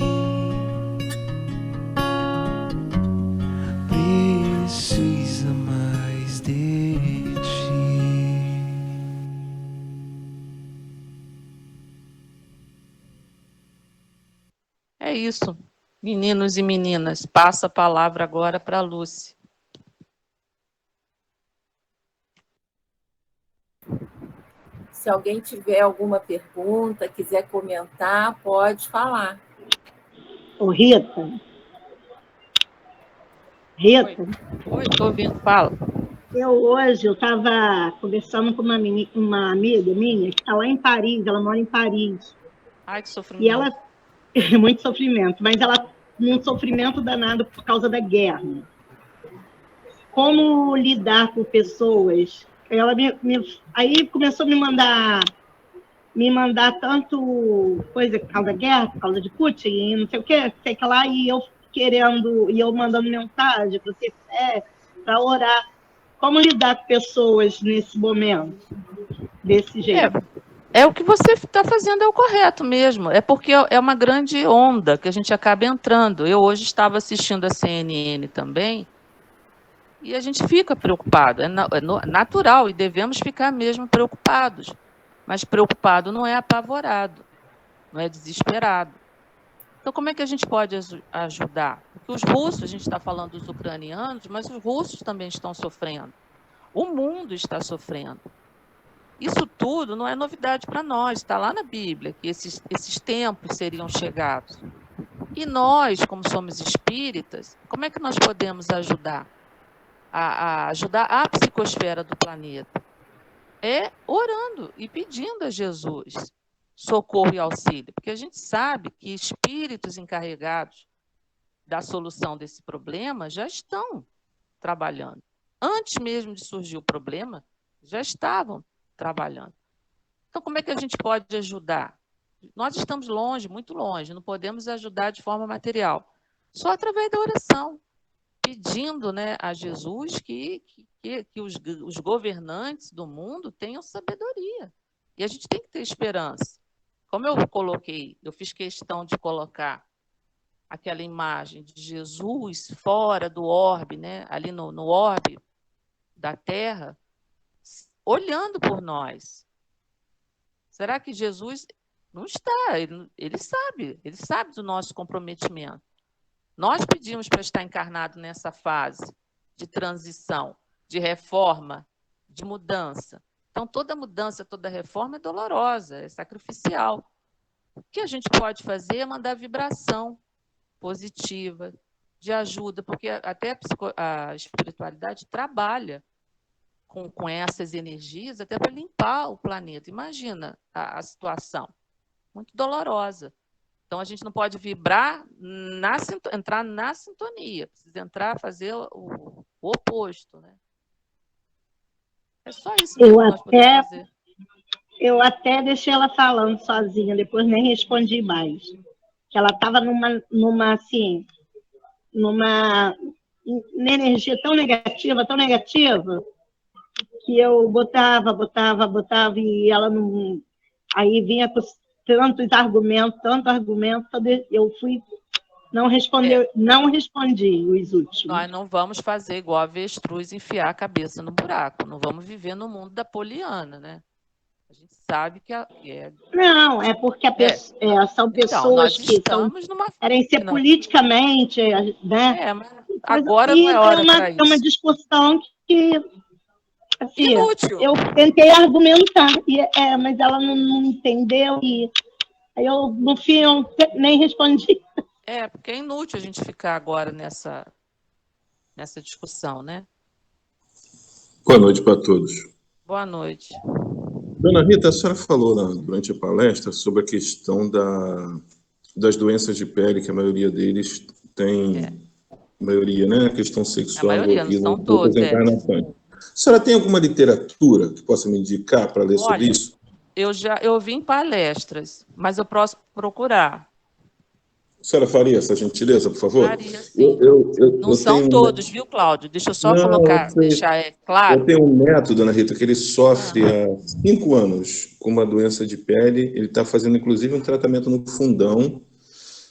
Precisa mais de ti. É isso, meninos e meninas. Passa a palavra agora para a Lúcia. Se alguém tiver alguma pergunta, quiser comentar, pode falar. Ô, Rita. Oi, estou ouvindo, fala. Hoje eu estava conversando com uma amiga minha que está lá em Paris, ela mora em Paris. Ai, que sofrimento. E ela é muito sofrimento, mas ela num sofrimento danado por causa da guerra. Como lidar com pessoas? Ela aí começou a me mandar tanto coisa por causa da guerra, por causa de Putin, e não sei o que, sei que lá, e eu mandando mensagem para ter fé, para orar. Como lidar com pessoas nesse momento, desse jeito? É o que você está fazendo, é o correto mesmo. É porque é uma grande onda que a gente acaba entrando. Eu hoje estava assistindo a CNN também, e a gente fica preocupado. É natural, e devemos ficar mesmo preocupados. Mas preocupado não é apavorado, não é desesperado. Então, como é que a gente pode ajudar? Porque os russos, a gente está falando dos ucranianos, mas os russos também estão sofrendo. O mundo está sofrendo. Isso tudo não é novidade para nós, está lá na Bíblia, que esses tempos seriam chegados. E nós, como somos espíritas, como é que nós podemos ajudar? A ajudar a psicosfera do planeta? É orando e pedindo a Jesus socorro e auxílio, porque a gente sabe que espíritos encarregados da solução desse problema já estão trabalhando. Antes mesmo de surgir o problema, já estavam trabalhando. Então, como é que a gente pode ajudar? Nós estamos longe, muito longe, não podemos ajudar de forma material, só através da oração, pedindo, né, a Jesus que os governantes do mundo tenham sabedoria. E a gente tem que ter esperança. Como eu fiz questão de colocar aquela imagem de Jesus fora do orbe, né, ali no orbe da Terra, olhando por nós. Será que Jesus não está? Ele sabe do nosso comprometimento. Nós pedimos para estar encarnado nessa fase de transição, de reforma, de mudança. Então, toda mudança, toda reforma é dolorosa, é sacrificial. O que a gente pode fazer é mandar vibração positiva, de ajuda, porque até a espiritualidade trabalha com essas energias até para limpar o planeta. Imagina a situação, muito dolorosa. Então, a gente não pode vibrar, entrar na sintonia, precisa entrar, fazer o oposto. Né? É só isso que nós podemos fazer. Eu até deixei ela falando sozinha, depois nem respondi mais. Que ela estava assim, numa energia tão negativa, que eu botava, e ela não. Aí vinha com tanto argumento, eu fui. Não respondi os últimos. Nós não vamos fazer igual a avestruz, enfiar a cabeça no buraco. Não vamos viver no mundo da Poliana, né? A gente sabe que Não, é porque são pessoas então, que querem ser politicamente, né? Mas agora não é hora para isso. É uma discussão que, assim, inútil. Eu tentei argumentar, mas ela não entendeu, e aí eu, no fim, eu nem respondi. Porque é inútil a gente ficar agora nessa discussão, né? Boa noite para todos. Boa noite. Dona Rita, a senhora falou durante a palestra sobre a questão das doenças de pele, que a maioria deles tem, maioria, né? A questão sexual envolvida em todos encarnações. A senhora tem alguma literatura que possa me indicar para ler sobre isso? Eu vi em palestras, mas eu posso procurar. A senhora faria essa gentileza, por favor? Faria, sim. Não são todos, viu, Cláudio? Deixa eu só deixar claro. Eu tenho um neto, Dona Rita, que ele sofre há 5 anos com uma doença de pele. Ele está fazendo, inclusive, um tratamento no Fundão,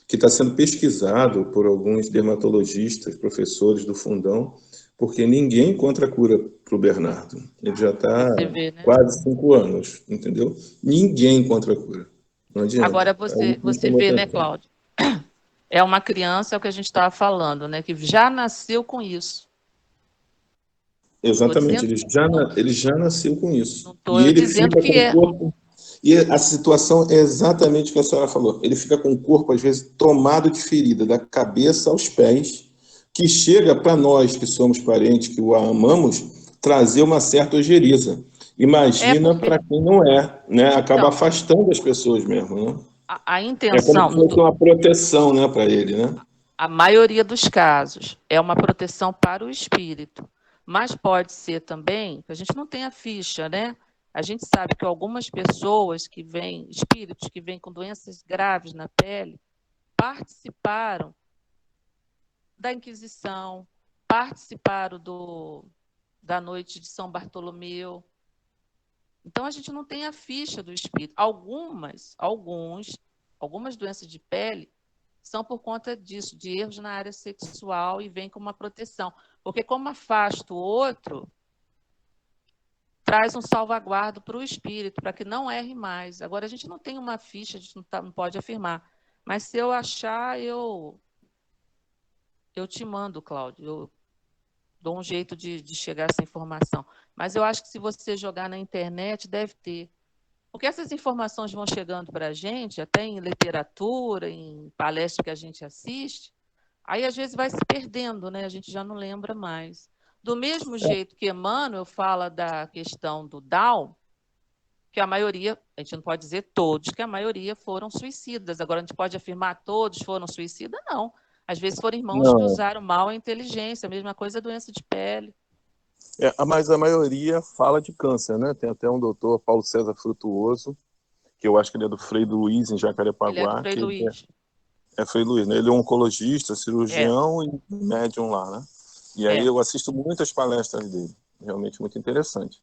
que está sendo pesquisado por alguns dermatologistas, professores do Fundão, porque ninguém encontra cura para o Bernardo. Ele já está quase 5 anos, entendeu? Ninguém encontra cura. Não adianta. Agora você vê, né, Cláudio? É uma criança, é o que a gente estava falando, né? Que já nasceu com isso. Exatamente, ele já nasceu com isso. Não estou dizendo que é. E a situação é exatamente o que a senhora falou. Ele fica com o corpo, às vezes, tomado de ferida, da cabeça aos pés, que chega para nós, que somos parentes, que o amamos, trazer uma certa ojeriza. Imagina para quem não é, né? Acaba afastando as pessoas mesmo, né? A intenção... É como se fosse uma proteção, né, para ele, né? A maioria dos casos é uma proteção para o espírito, mas pode ser também, que a gente não tem a ficha, né? A gente sabe que algumas pessoas que vêm, espíritos que vêm com doenças graves na pele, participaram da Inquisição, participaram da noite de São Bartolomeu. Então, a gente não tem a ficha do espírito. Algumas doenças de pele são por conta disso, de erros na área sexual, e vem com uma proteção. Porque como afasta o outro, traz um salvaguardo para o espírito, para que não erre mais. Agora, a gente não tem uma ficha, a gente não pode afirmar. Mas se eu achar, eu te mando, Cláudio. Eu dou um jeito de chegar a essa informação. Mas eu acho que se você jogar na internet, deve ter. Porque essas informações vão chegando para a gente, até em literatura, em palestras que a gente assiste, aí às vezes vai se perdendo, né? A gente já não lembra mais. Do mesmo jeito que Emmanuel fala da questão do Down, que a maioria, a gente não pode dizer todos, que a maioria foram suicidas. Agora, a gente pode afirmar todos foram suicidas? Não. Às vezes foram irmãos que usaram mal a inteligência, a mesma coisa a doença de pele. Mas a maioria fala de câncer, né? Tem até um doutor, Paulo César Frutuoso, que eu acho que ele é do Frei Luiz, em Jacarepaguá. Ele é do Frei Luiz. Frei Luiz, né? Ele é oncologista, cirurgião e médium lá, né? E aí eu assisto muitas palestras dele, realmente muito interessante.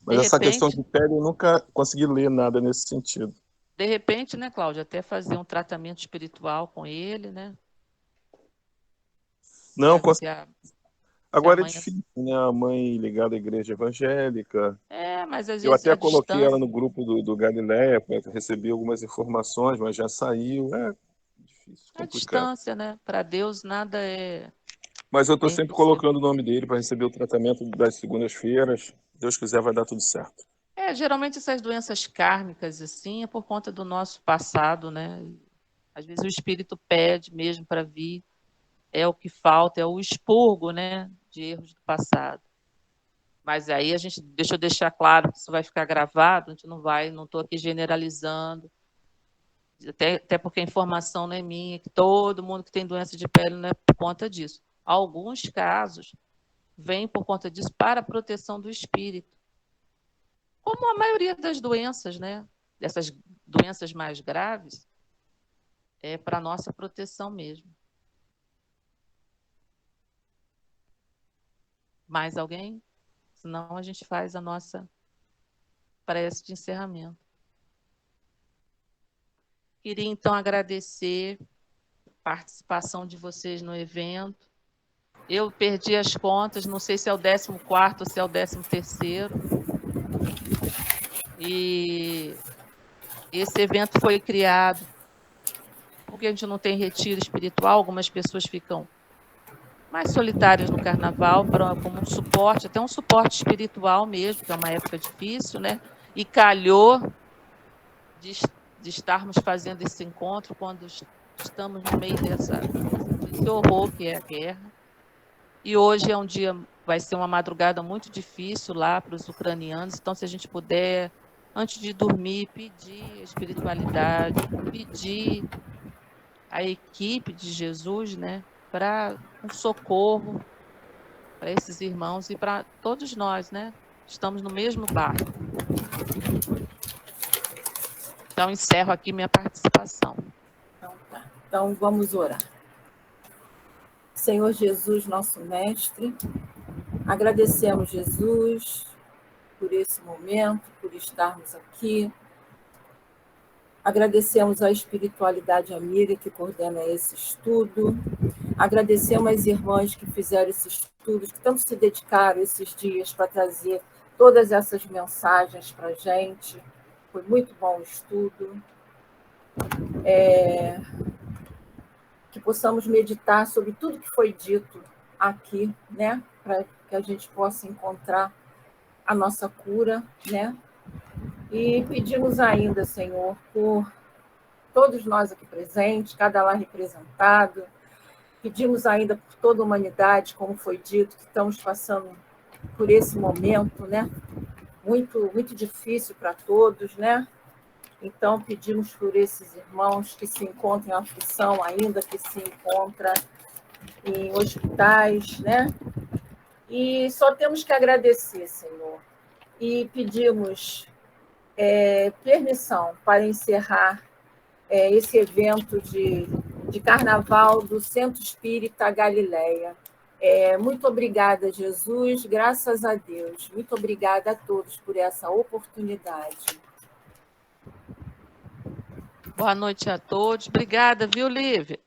Mas essa questão de pele, eu nunca consegui ler nada nesse sentido. De repente, né, Cláudia, até fazer um tratamento espiritual com ele, né? Não, agora é difícil, né? A mãe ligada à igreja evangélica. Mas às vezes eu até coloquei ela no grupo do Galileia para receber algumas informações, mas já saiu. É difícil, complicado. A distância, né? Para Deus nada é... Mas eu estou sempre colocando o nome dele para receber o tratamento das segundas-feiras. Deus quiser, vai dar tudo certo. Geralmente essas doenças kármicas, assim, é por conta do nosso passado, né? Às vezes o espírito pede mesmo para vir. É o que falta, é o expurgo, né, de erros do passado. Mas aí deixa eu deixar claro que isso vai ficar gravado, a gente não estou aqui generalizando, até porque a informação não é minha, que todo mundo que tem doença de pele não é por conta disso. Alguns casos vêm por conta disso para a proteção do espírito. como a maioria das doenças, né? Dessas doenças mais graves, é para nossa proteção mesmo. Mais alguém? Senão a gente faz a nossa prece de encerramento. Queria, então, agradecer a participação de vocês no evento. Eu perdi as contas, não sei se é o 14º ou se é o 13º. E esse evento foi criado porque a gente não tem retiro espiritual, algumas pessoas ficam mais solitárias no carnaval, como um suporte, até um suporte espiritual mesmo, que é uma época difícil, né? E calhou de estarmos fazendo esse encontro quando estamos no meio desse horror que é a guerra. E hoje é um dia, vai ser uma madrugada muito difícil lá para os ucranianos, então se a gente puder, antes de dormir, pedir a espiritualidade, pedir a equipe de Jesus, né, para um socorro para esses irmãos e para todos nós, né? Estamos no mesmo barco. Então, encerro aqui minha participação. Então, tá. Então, vamos orar. Senhor Jesus, nosso mestre, agradecemos, Jesus, por esse momento, por estarmos aqui. Agradecemos a espiritualidade amiga que coordena esse estudo. Agradecemos às irmãs que fizeram esses estudos, que tanto se dedicaram esses dias para trazer todas essas mensagens para a gente. Foi muito bom o estudo. Que possamos meditar sobre tudo que foi dito aqui, né? Para que a gente possa encontrar a nossa cura, né? E pedimos ainda, Senhor, por todos nós aqui presentes, cada lá representado. Pedimos ainda por toda a humanidade, como foi dito, que estamos passando por esse momento, né? Muito, muito difícil para todos, né? Então, pedimos por esses irmãos que se encontram em aflição ainda, que se encontram em hospitais, né? E só temos que agradecer, Senhor. E pedimos permissão para encerrar esse evento de Carnaval do Centro Espírita Galileia. Muito obrigada, Jesus, graças a Deus. Muito obrigada a todos por essa oportunidade. Boa noite a todos. Obrigada, viu, Lívia?